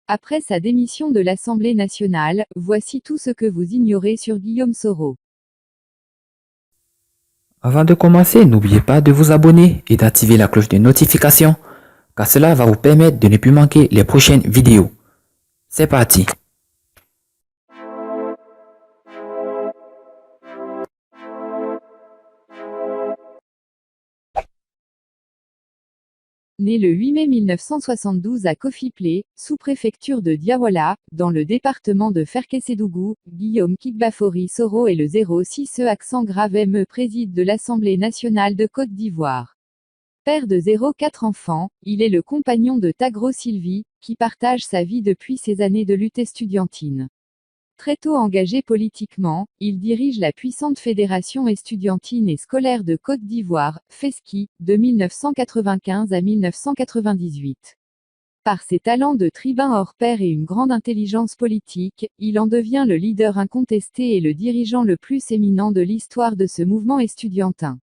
Après sa démission de l'Assemblée nationale, voici tout ce que vous ignorez sur Guillaume Soro. Avant de commencer, n'oubliez pas de vous abonner et d'activer la cloche de notification, car cela va vous permettre de ne plus manquer les prochaines vidéos. C'est parti! Né le 8 mai 1972 à Kofiplé, sous-préfecture de Diawala, dans le département de Ferkessédougou, Guillaume Kigbafori Soro est le 06 accent grave ME préside de l'Assemblée nationale de Côte d'Ivoire. Père de 04 enfants, il est le compagnon de Tagro Sylvie, qui partage sa vie depuis ses années de lutte estudiantine. Très tôt engagé politiquement, il dirige la puissante Fédération estudiantine et scolaire de Côte d'Ivoire, FESCI, de 1995 à 1998. Par ses talents de tribun hors pair et une grande intelligence politique, il en devient le leader incontesté et le dirigeant le plus éminent de l'histoire de ce mouvement estudiantin.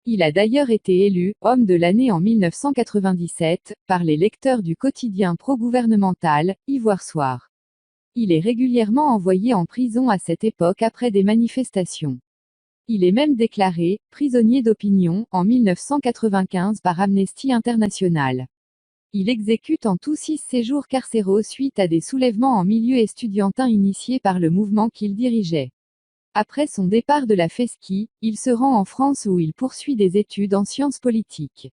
Il a d'ailleurs été élu « Homme de l'année » en 1997, par les lecteurs du quotidien pro-gouvernemental, Ivoire Soir. Il est régulièrement envoyé en prison à cette époque après des manifestations. Il est même déclaré « prisonnier d'opinion » en 1995 par Amnesty International. Il exécute en tout 6 séjours carcéraux suite à des soulèvements en milieu estudiantin initiés par le mouvement qu'il dirigeait. Après son départ de la FESCI, il se rend en France où il poursuit des études en sciences politiques.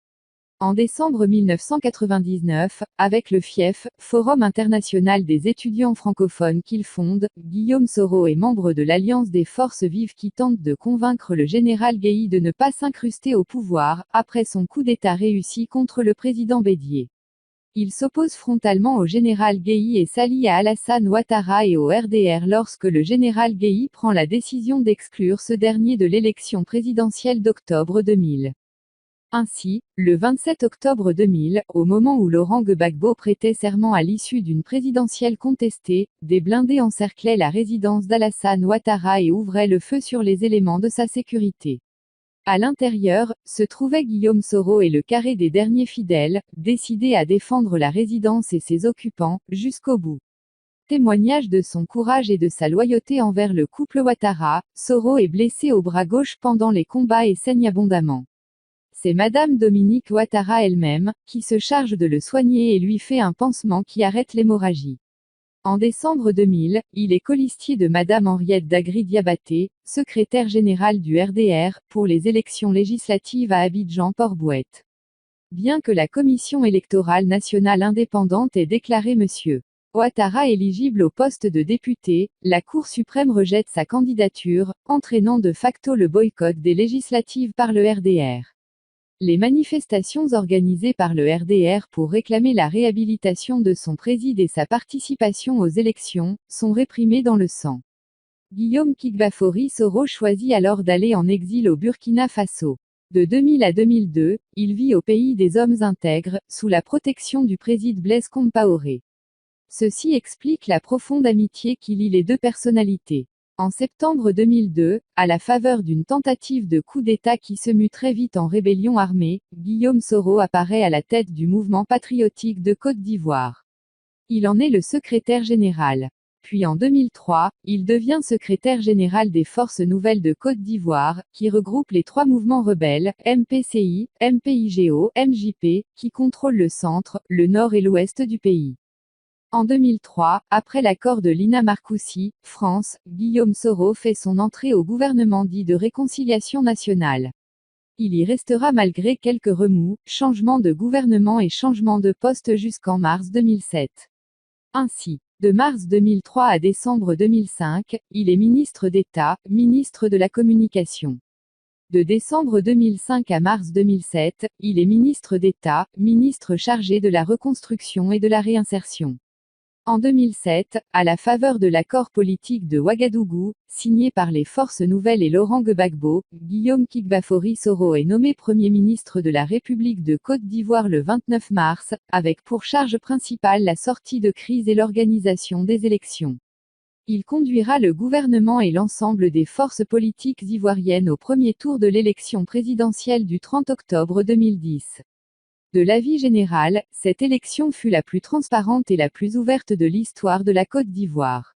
En décembre 1999, avec le FIEF, Forum international des étudiants francophones qu'il fonde, Guillaume Soro est membre de l'Alliance des forces vives qui tente de convaincre le général Guéhi de ne pas s'incruster au pouvoir, après son coup d'État réussi contre le président Bédié. Il s'oppose frontalement au général Guéhi et s'allie à Alassane Ouattara et au RDR lorsque le général Guéhi prend la décision d'exclure ce dernier de l'élection présidentielle d'octobre 2000. Ainsi, le 27 octobre 2000, au moment où Laurent Gbagbo prêtait serment à l'issue d'une présidentielle contestée, des blindés encerclaient la résidence d'Alassane Ouattara et ouvraient le feu sur les éléments de sa sécurité. À l'intérieur, se trouvaient Guillaume Soro et le carré des derniers fidèles, décidés à défendre la résidence et ses occupants, jusqu'au bout. Témoignage de son courage et de sa loyauté envers le couple Ouattara, Soro est blessé au bras gauche pendant les combats et saigne abondamment. C'est Madame Dominique Ouattara elle-même, qui se charge de le soigner et lui fait un pansement qui arrête l'hémorragie. En décembre 2000, il est colistier de Madame Henriette Dagri-Diabaté, secrétaire générale du RDR, pour les élections législatives à Abidjan-Port-Bouët. Bien que la Commission électorale nationale indépendante ait déclaré M. Ouattara éligible au poste de député, la Cour suprême rejette sa candidature, entraînant de facto le boycott des législatives par le RDR. Les manifestations organisées par le RDR pour réclamer la réhabilitation de son préside et sa participation aux élections, sont réprimées dans le sang. Guillaume Kigbafori Soro choisit alors d'aller en exil au Burkina Faso. De 2000 à 2002, il vit au pays des hommes intègres, sous la protection du préside Blaise Compaoré. Ceci explique la profonde amitié qui lie les deux personnalités. En septembre 2002, à la faveur d'une tentative de coup d'État qui se mue très vite en rébellion armée, Guillaume Soro apparaît à la tête du mouvement patriotique de Côte d'Ivoire. Il en est le secrétaire général. Puis en 2003, il devient secrétaire général des Forces Nouvelles de Côte d'Ivoire, qui regroupe les 3 mouvements rebelles, MPCI, MPIGO, MJP, qui contrôlent le centre, le nord et l'ouest du pays. En 2003, après l'accord de Lina Marcoussis, France, Guillaume Soro fait son entrée au gouvernement dit de réconciliation nationale. Il y restera malgré quelques remous, changements de gouvernement et changements de poste jusqu'en mars 2007. Ainsi, de mars 2003 à décembre 2005, il est ministre d'État, ministre de la Communication. De décembre 2005 à mars 2007, il est ministre d'État, ministre chargé de la reconstruction et de la réinsertion. En 2007, à la faveur de l'accord politique de Ouagadougou, signé par les Forces Nouvelles et Laurent Gbagbo, Guillaume Kigbafori Soro est nommé Premier ministre de la République de Côte d'Ivoire le 29 mars, avec pour charge principale la sortie de crise et l'organisation des élections. Il conduira le gouvernement et l'ensemble des forces politiques ivoiriennes au premier tour de l'élection présidentielle du 30 octobre 2010. De l'avis général, cette élection fut la plus transparente et la plus ouverte de l'histoire de la Côte d'Ivoire.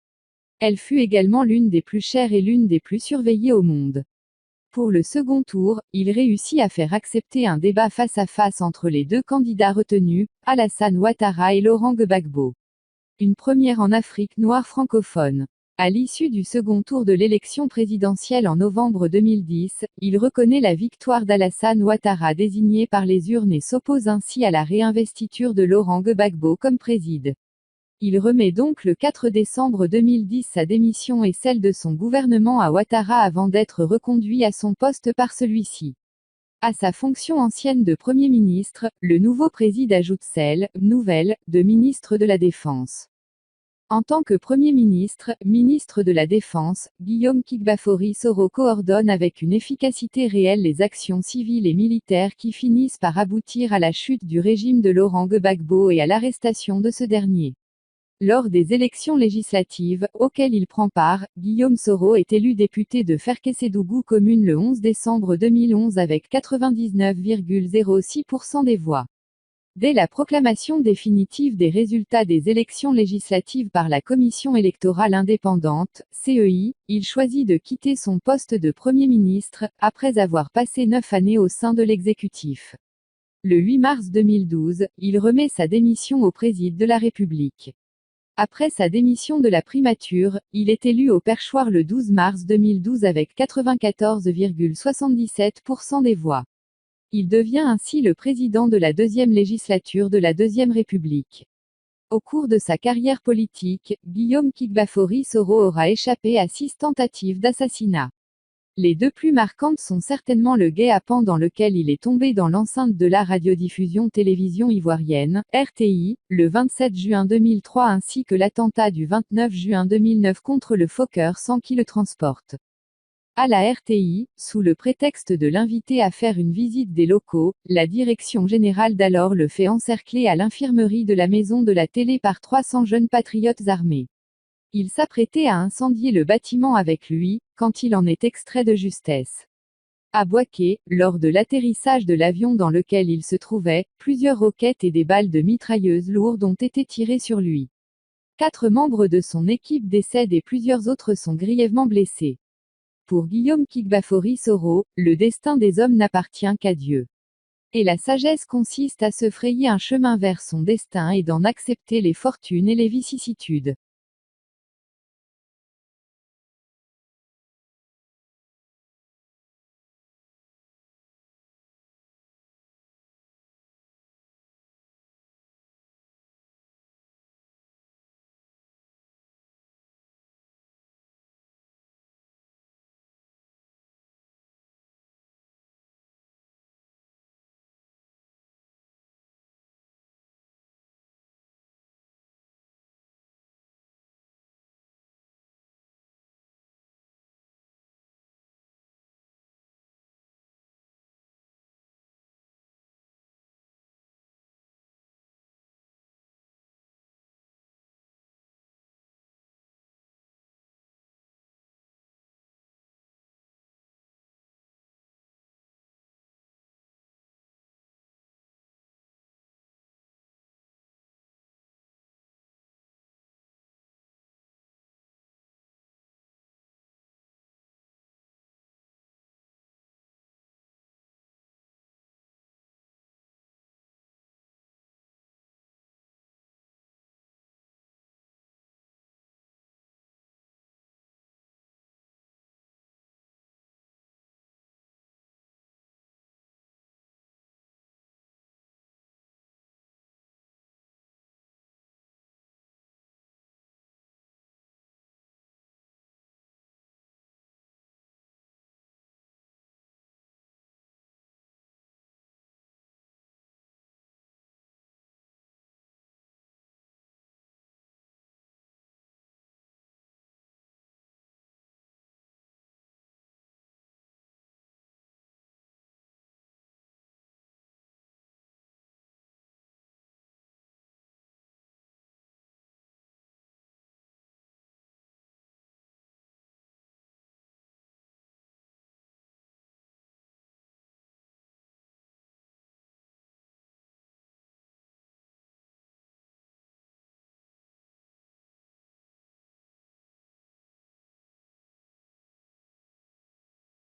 Elle fut également l'une des plus chères et l'une des plus surveillées au monde. Pour le second tour, il réussit à faire accepter un débat face à face entre les deux candidats retenus, Alassane Ouattara et Laurent Gbagbo. Une première en Afrique noire francophone. À l'issue du second tour de l'élection présidentielle en novembre 2010, il reconnaît la victoire d'Alassane Ouattara désigné par les urnes et s'oppose ainsi à la réinvestiture de Laurent Gbagbo comme président. Il remet donc le 4 décembre 2010 sa démission et celle de son gouvernement à Ouattara avant d'être reconduit à son poste par celui-ci. À sa fonction ancienne de Premier ministre, le nouveau président ajoute celle, nouvelle, de ministre de la Défense. En tant que Premier ministre, ministre de la Défense, Guillaume Kigbafori Soro coordonne avec une efficacité réelle les actions civiles et militaires qui finissent par aboutir à la chute du régime de Laurent Gbagbo et à l'arrestation de ce dernier. Lors des élections législatives, auxquelles il prend part, Guillaume Soro est élu député de Ferkessédougou commune le 11 décembre 2011 avec 99,06% des voix. Dès la proclamation définitive des résultats des élections législatives par la Commission électorale indépendante, CEI, il choisit de quitter son poste de Premier ministre, après avoir passé 9 années au sein de l'exécutif. Le 8 mars 2012, il remet sa démission au président de la République. Après sa démission de la primature, il est élu au perchoir le 12 mars 2012 avec 94,77% des voix. Il devient ainsi le président de la deuxième législature de la Deuxième République. Au cours de sa carrière politique, Guillaume Kigbafori Soro aura échappé à 6 tentatives d'assassinat. Les deux plus marquantes sont certainement le guet-apens dans lequel il est tombé dans l'enceinte de la radiodiffusion télévision ivoirienne, RTI, le 27 juin 2003 ainsi que l'attentat du 29 juin 2009 contre le Fokker 100 qui le transporte. À la RTI, sous le prétexte de l'inviter à faire une visite des locaux, la direction générale d'alors le fait encercler à l'infirmerie de la maison de la télé par 300 jeunes patriotes armés. Il s'apprêtait à incendier le bâtiment avec lui, quand il en est extrait de justesse. À Bouaké, lors de l'atterrissage de l'avion dans lequel il se trouvait, plusieurs roquettes et des balles de mitrailleuses lourdes ont été tirées sur lui. 4 membres de son équipe décèdent et plusieurs autres sont grièvement blessés. Pour Guillaume Kigbafori Soro, le destin des hommes n'appartient qu'à Dieu. Et la sagesse consiste à se frayer un chemin vers son destin et d'en accepter les fortunes et les vicissitudes.